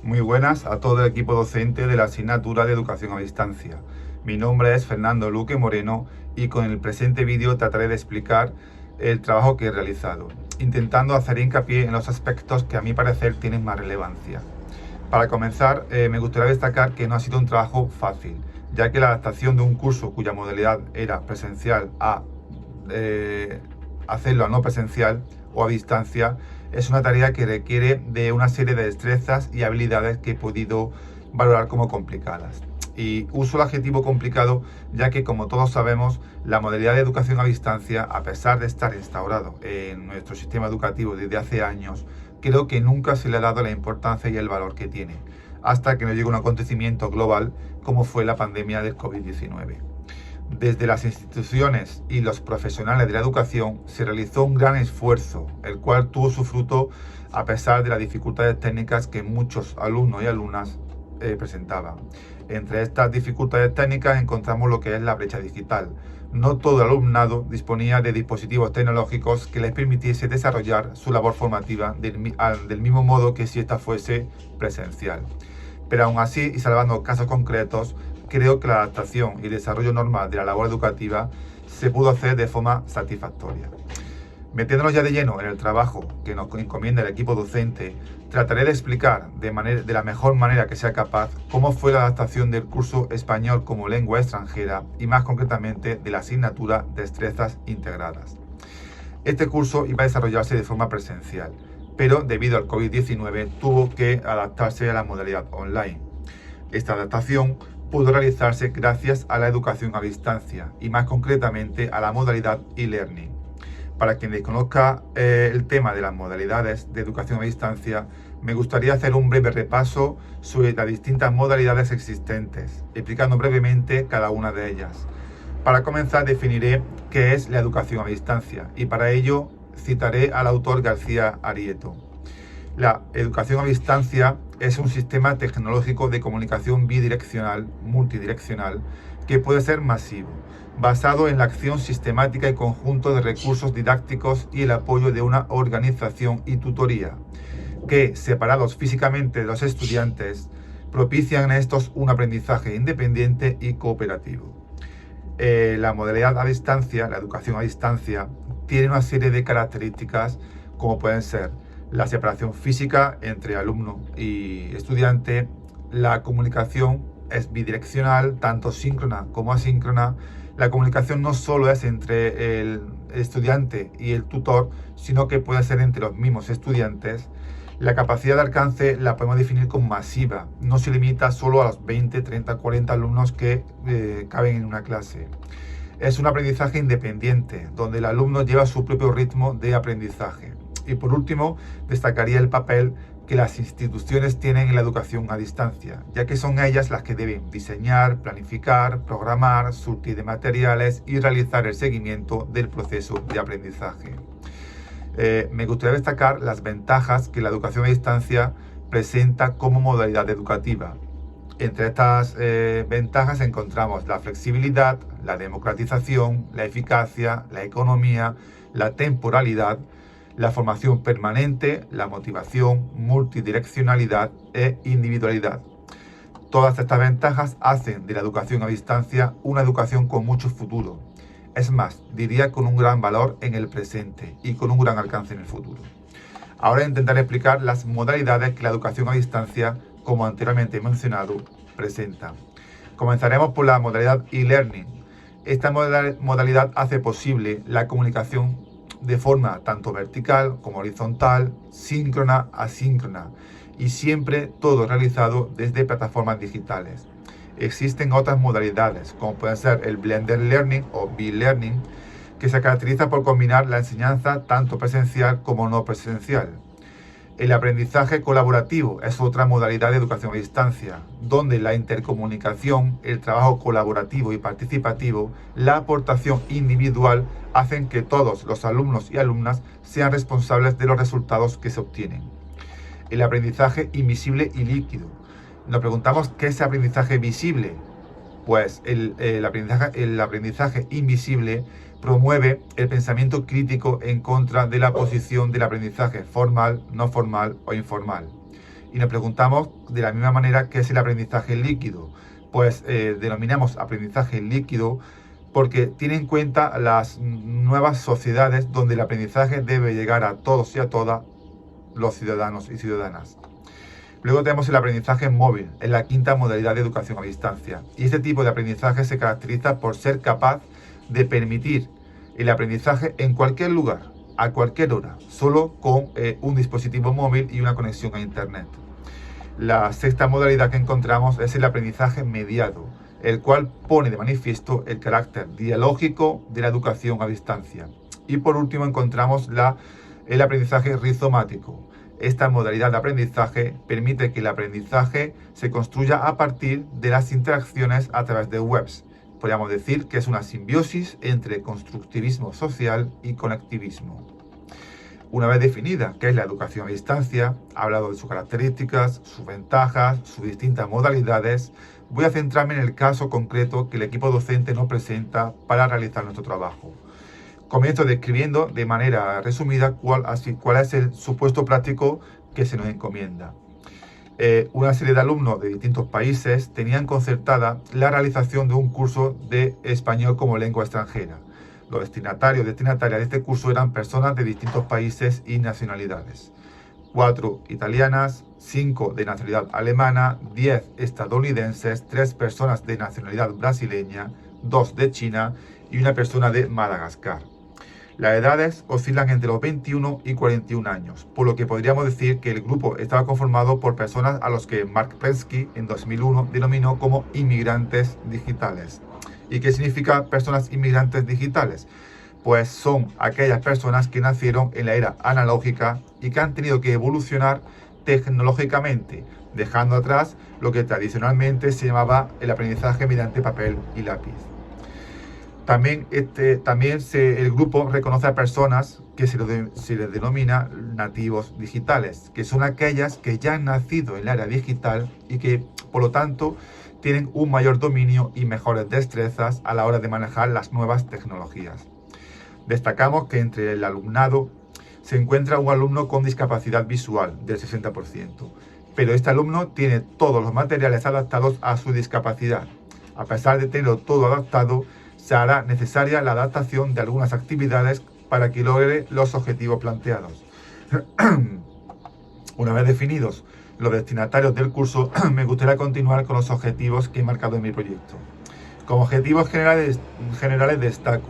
Muy buenas a todo el equipo docente de la asignatura de Educación a Distancia. Mi nombre es Fernando Luque Moreno y con el presente vídeo trataré de explicar el trabajo que he realizado, intentando hacer hincapié en los aspectos que a mi parecer tienen más relevancia. Para comenzar, me gustaría destacar que no ha sido un trabajo fácil, ya que la adaptación de un curso cuya modalidad era presencial a hacerlo a no presencial o a distancia es una tarea que requiere de una serie de destrezas y habilidades que he podido valorar como complicadas. Y uso el adjetivo complicado ya que, como todos sabemos, la modalidad de educación a distancia, a pesar de estar instaurado en nuestro sistema educativo desde hace años, creo que nunca se le ha dado la importancia y el valor que tiene, hasta que nos llegó un acontecimiento global como fue la pandemia del COVID-19. Desde las instituciones y los profesionales de la educación se realizó un gran esfuerzo, el cual tuvo su fruto a pesar de las dificultades técnicas que muchos alumnos y alumnas presentaban. Entre estas dificultades técnicas encontramos lo que es la brecha digital. No todo el alumnado disponía de dispositivos tecnológicos que les permitiese desarrollar su labor formativa del mismo modo que si esta fuese presencial. Pero aún así, y salvando casos concretos, creo que la adaptación y desarrollo normal de la labor educativa se pudo hacer de forma satisfactoria. Metiéndonos ya de lleno en el trabajo que nos encomienda el equipo docente, trataré de explicar de la mejor manera que sea capaz cómo fue la adaptación del curso español como lengua extranjera y más concretamente de la asignatura Destrezas Integradas. Este curso iba a desarrollarse de forma presencial, pero debido al COVID-19 tuvo que adaptarse a la modalidad online. Esta adaptación pudo realizarse gracias a la educación a distancia y más concretamente a la modalidad e-learning. Para quien desconozca el tema de las modalidades de educación a distancia, me gustaría hacer un breve repaso sobre las distintas modalidades existentes, explicando brevemente cada una de ellas. Para comenzar, definiré qué es la educación a distancia y para ello citaré al autor García Arieto. La educación a distancia es un sistema tecnológico de comunicación bidireccional, multidireccional, que puede ser masivo, basado en la acción sistemática y conjunto de recursos didácticos y el apoyo de una organización y tutoría, que, separados físicamente de los estudiantes, propician en estos un aprendizaje independiente y cooperativo. La modalidad a distancia, la educación a distancia, tiene una serie de características como pueden ser la separación física entre alumno y estudiante, la comunicación es bidireccional, tanto síncrona como asíncrona. La comunicación no solo es entre el estudiante y el tutor, sino que puede ser entre los mismos estudiantes. La capacidad de alcance la podemos definir como masiva, no se limita solo a los 20, 30, 40 alumnos que caben en una clase. Es un aprendizaje independiente, donde el alumno lleva su propio ritmo de aprendizaje. Y por último, destacaría el papel que las instituciones tienen en la educación a distancia, ya que son ellas las que deben diseñar, planificar, programar, surtir de materiales y realizar el seguimiento del proceso de aprendizaje. Me gustaría destacar las ventajas que la educación a distancia presenta como modalidad educativa. Entre estas ventajas encontramos la flexibilidad, la democratización, la eficacia, la economía, la temporalidad, la formación permanente, la motivación, multidireccionalidad e individualidad. Todas estas ventajas hacen de la educación a distancia una educación con mucho futuro. Es más, diría con un gran valor en el presente y con un gran alcance en el futuro. Ahora intentaré explicar las modalidades que la educación a distancia, como anteriormente he mencionado, presenta. Comenzaremos por la modalidad e-learning. Esta modalidad hace posible la comunicación de forma tanto vertical como horizontal, síncrona, asíncrona y siempre todo realizado desde plataformas digitales. Existen otras modalidades como pueden ser el blended learning o B-learning, que se caracteriza por combinar la enseñanza tanto presencial como no presencial. El aprendizaje colaborativo es otra modalidad de educación a distancia, donde la intercomunicación, el trabajo colaborativo y participativo, la aportación individual hacen que todos los alumnos y alumnas sean responsables de los resultados que se obtienen. El aprendizaje invisible y líquido. Nos preguntamos ¿qué es aprendizaje visible? Pues el aprendizaje invisible promueve el pensamiento crítico en contra de la posición del aprendizaje formal, no formal o informal. Y nos preguntamos de la misma manera qué es el aprendizaje líquido. Pues denominamos aprendizaje líquido porque tiene en cuenta las nuevas sociedades donde el aprendizaje debe llegar a todos y a todas los ciudadanos y ciudadanas. Luego tenemos el aprendizaje móvil, en la quinta modalidad de educación a distancia. Y este tipo de aprendizaje se caracteriza por ser capaz de permitir el aprendizaje en cualquier lugar, a cualquier hora, solo con un dispositivo móvil y una conexión a Internet. La sexta modalidad que encontramos es el aprendizaje mediado, el cual pone de manifiesto el carácter dialógico de la educación a distancia. Y por último encontramos el aprendizaje rizomático. Esta modalidad de aprendizaje permite que el aprendizaje se construya a partir de las interacciones a través de webs. Podríamos decir que es una simbiosis entre constructivismo social y conectivismo. Una vez definida qué es la educación a distancia, he hablado de sus características, sus ventajas, sus distintas modalidades, voy a centrarme en el caso concreto que el equipo docente nos presenta para realizar nuestro trabajo. Comienzo describiendo de manera resumida cuál es el supuesto práctico que se nos encomienda. Una serie de alumnos de distintos países tenían concertada la realización de un curso de español como lengua extranjera. Los destinatarias de este curso eran personas de distintos países y nacionalidades. 4 italianas, 5 de nacionalidad alemana, 10 estadounidenses, 3 personas de nacionalidad brasileña, 2 de China y una persona de Madagascar. Las edades oscilan entre los 21 y 41 años, por lo que podríamos decir que el grupo estaba conformado por personas a los que Mark Prensky en 2001 denominó como inmigrantes digitales. ¿Y qué significa personas inmigrantes digitales? Pues son aquellas personas que nacieron en la era analógica y que han tenido que evolucionar tecnológicamente, dejando atrás lo que tradicionalmente se llamaba el aprendizaje mediante papel y lápiz. También el grupo reconoce a personas que se les denomina nativos digitales, que son aquellas que ya han nacido en la era digital y que, por lo tanto, tienen un mayor dominio y mejores destrezas a la hora de manejar las nuevas tecnologías. Destacamos que entre el alumnado se encuentra un alumno con discapacidad visual del 60%, pero este alumno tiene todos los materiales adaptados a su discapacidad. A pesar de tenerlo todo adaptado, se hará necesaria la adaptación de algunas actividades para que logre los objetivos planteados. Una vez definidos los destinatarios del curso, me gustaría continuar con los objetivos que he marcado en mi proyecto. Como objetivos generales destaco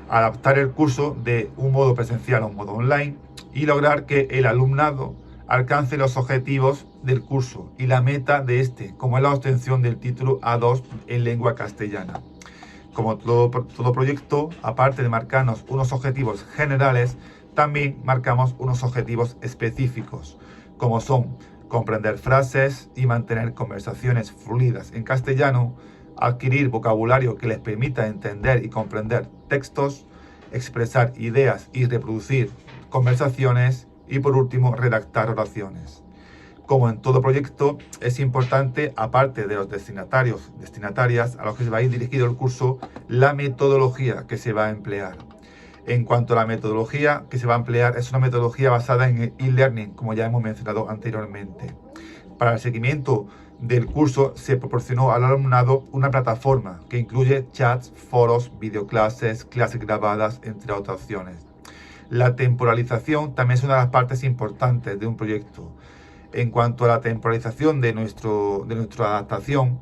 adaptar el curso de un modo presencial a un modo online y lograr que el alumnado alcance los objetivos del curso y la meta de este, como es la obtención del título A2 en lengua castellana. Como todo proyecto, aparte de marcarnos unos objetivos generales, también marcamos unos objetivos específicos, como son comprender frases y mantener conversaciones fluidas en castellano, adquirir vocabulario que les permita entender y comprender textos, expresar ideas y reproducir conversaciones y, por último, redactar oraciones. Como en todo proyecto, es importante, aparte de los destinatarias a los que se va a ir dirigido el curso, la metodología que se va a emplear. En cuanto a la metodología que se va a emplear, es una metodología basada en el e-learning, como ya hemos mencionado anteriormente. Para el seguimiento del curso se proporcionó al alumnado una plataforma que incluye chats, foros, videoclases, clases grabadas, entre otras opciones. La temporalización también es una de las partes importantes de un proyecto. En cuanto a la temporalización de nuestra adaptación,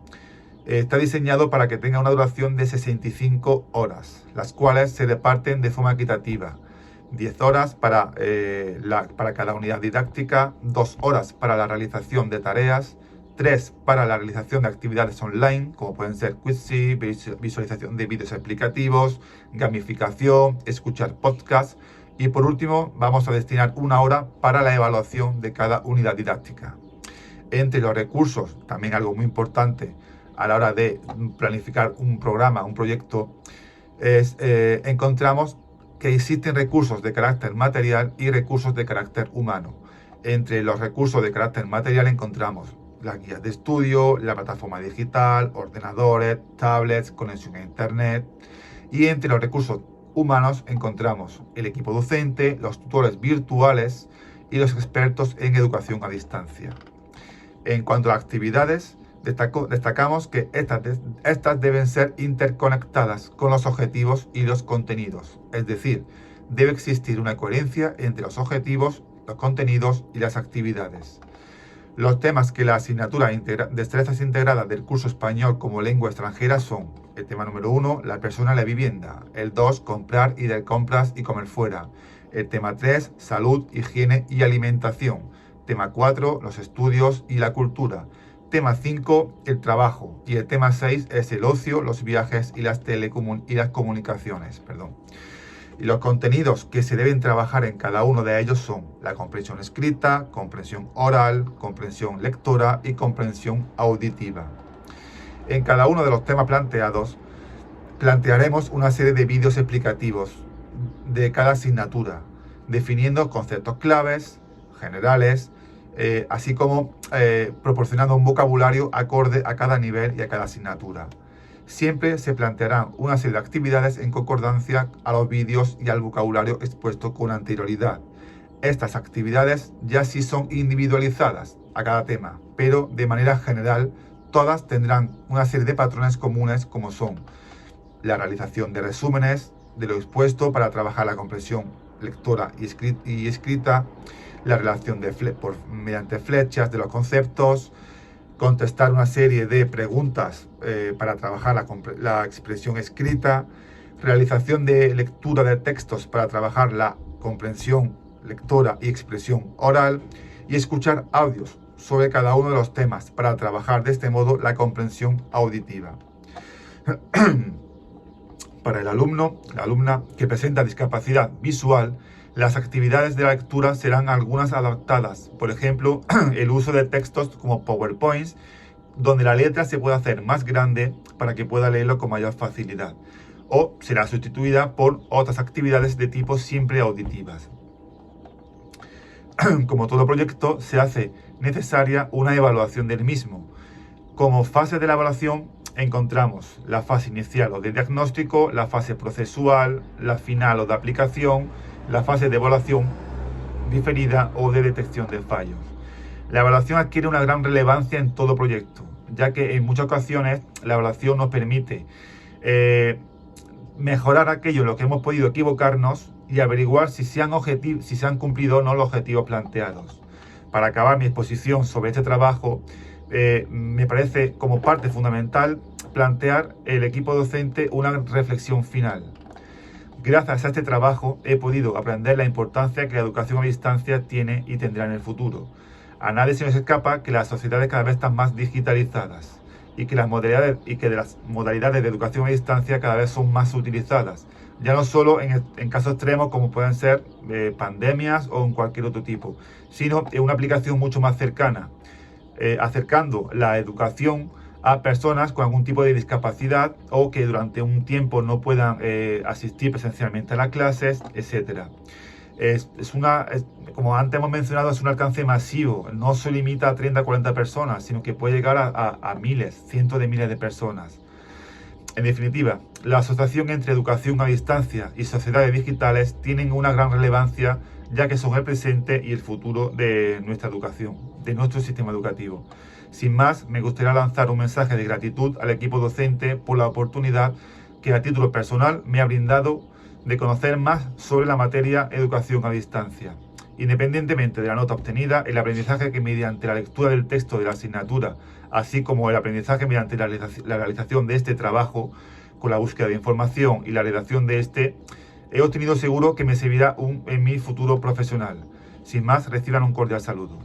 está diseñado para que tenga una duración de 65 horas, las cuales se reparten de forma equitativa. 10 horas para cada unidad didáctica, 2 horas para la realización de tareas, 3 para la realización de actividades online, como pueden ser Quizy, visualización de vídeos explicativos, gamificación, escuchar podcasts. Y por último, vamos a destinar 1 hora para la evaluación de cada unidad didáctica. Entre los recursos, también algo muy importante a la hora de planificar un programa, un proyecto, encontramos que existen recursos de carácter material y recursos de carácter humano. Entre los recursos de carácter material encontramos las guías de estudio, la plataforma digital, ordenadores, tablets, conexión a internet. Y entre los recursos humanos encontramos el equipo docente, los tutores virtuales y los expertos en educación a distancia. En cuanto a actividades, destacamos que estas deben ser interconectadas con los objetivos y los contenidos. Es decir, debe existir una coherencia entre los objetivos, los contenidos y las actividades. Los temas que la asignatura Destrezas Integradas del curso español como lengua extranjera son: el tema número 1, la persona y la vivienda; el 2, comprar y de compras y comer fuera; el tema 3, salud, higiene y alimentación; tema 4, los estudios y la cultura; tema 5, el trabajo; y el tema 6 es el ocio, los viajes y las comunicaciones. Y los contenidos que se deben trabajar en cada uno de ellos son la comprensión escrita, comprensión oral, comprensión lectora y comprensión auditiva. En cada uno de los temas planteados, plantearemos una serie de vídeos explicativos de cada asignatura, definiendo conceptos claves, generales, así como proporcionando un vocabulario acorde a cada nivel y a cada asignatura. Siempre se plantearán una serie de actividades en concordancia a los vídeos y al vocabulario expuesto con anterioridad. Estas actividades ya sí son individualizadas a cada tema, pero de manera general todas tendrán una serie de patrones comunes, como son la realización de resúmenes de lo expuesto para trabajar la comprensión lectora y escrita, la relación mediante flechas de los conceptos, contestar una serie de preguntas para trabajar la expresión escrita, realización de lectura de textos para trabajar la comprensión lectora y expresión oral, y escuchar audios sobre cada uno de los temas para trabajar de este modo la comprensión auditiva. Para el alumno, la alumna que presenta discapacidad visual, las actividades de la lectura serán algunas adaptadas. Por ejemplo, el uso de textos como PowerPoints, donde la letra se puede hacer más grande para que pueda leerlo con mayor facilidad. O será sustituida por otras actividades de tipo siempre auditivas. Como todo proyecto, se hace necesaria una evaluación del mismo. Como fase de la evaluación encontramos la fase inicial o de diagnóstico, la fase procesual, la final o de aplicación, la fase de evaluación diferida o de detección de fallos. La evaluación adquiere una gran relevancia en todo proyecto, ya que en muchas ocasiones la evaluación nos permite mejorar aquello en lo que hemos podido equivocarnos y averiguar si se han cumplido o no los objetivos planteados. Para acabar mi exposición sobre este trabajo, me parece como parte fundamental plantear el equipo docente una reflexión final. Gracias a este trabajo he podido aprender la importancia que la educación a distancia tiene y tendrá en el futuro. A nadie se nos escapa que las sociedades cada vez están más digitalizadas y que las modalidades de educación a distancia cada vez son más utilizadas, ya no solo en casos extremos como pueden ser pandemias o en cualquier otro tipo, sino en una aplicación mucho más cercana, acercando la educación a personas con algún tipo de discapacidad o que durante un tiempo no puedan asistir presencialmente a las clases, etc. Como antes hemos mencionado, es un alcance masivo, no se limita a 30 o 40 personas, sino que puede llegar a miles, cientos de miles de personas. En definitiva, la asociación entre educación a distancia y sociedades digitales tienen una gran relevancia, ya que son el presente y el futuro de nuestra educación, de nuestro sistema educativo. Sin más, me gustaría lanzar un mensaje de gratitud al equipo docente por la oportunidad que a título personal me ha brindado de conocer más sobre la materia educación a distancia. Independientemente de la nota obtenida, el aprendizaje que mediante la lectura del texto de la asignatura, así como el aprendizaje mediante la realización de este trabajo, con la búsqueda de información y la redacción de este, he obtenido seguro que me servirá en mi futuro profesional. Sin más, reciban un cordial saludo.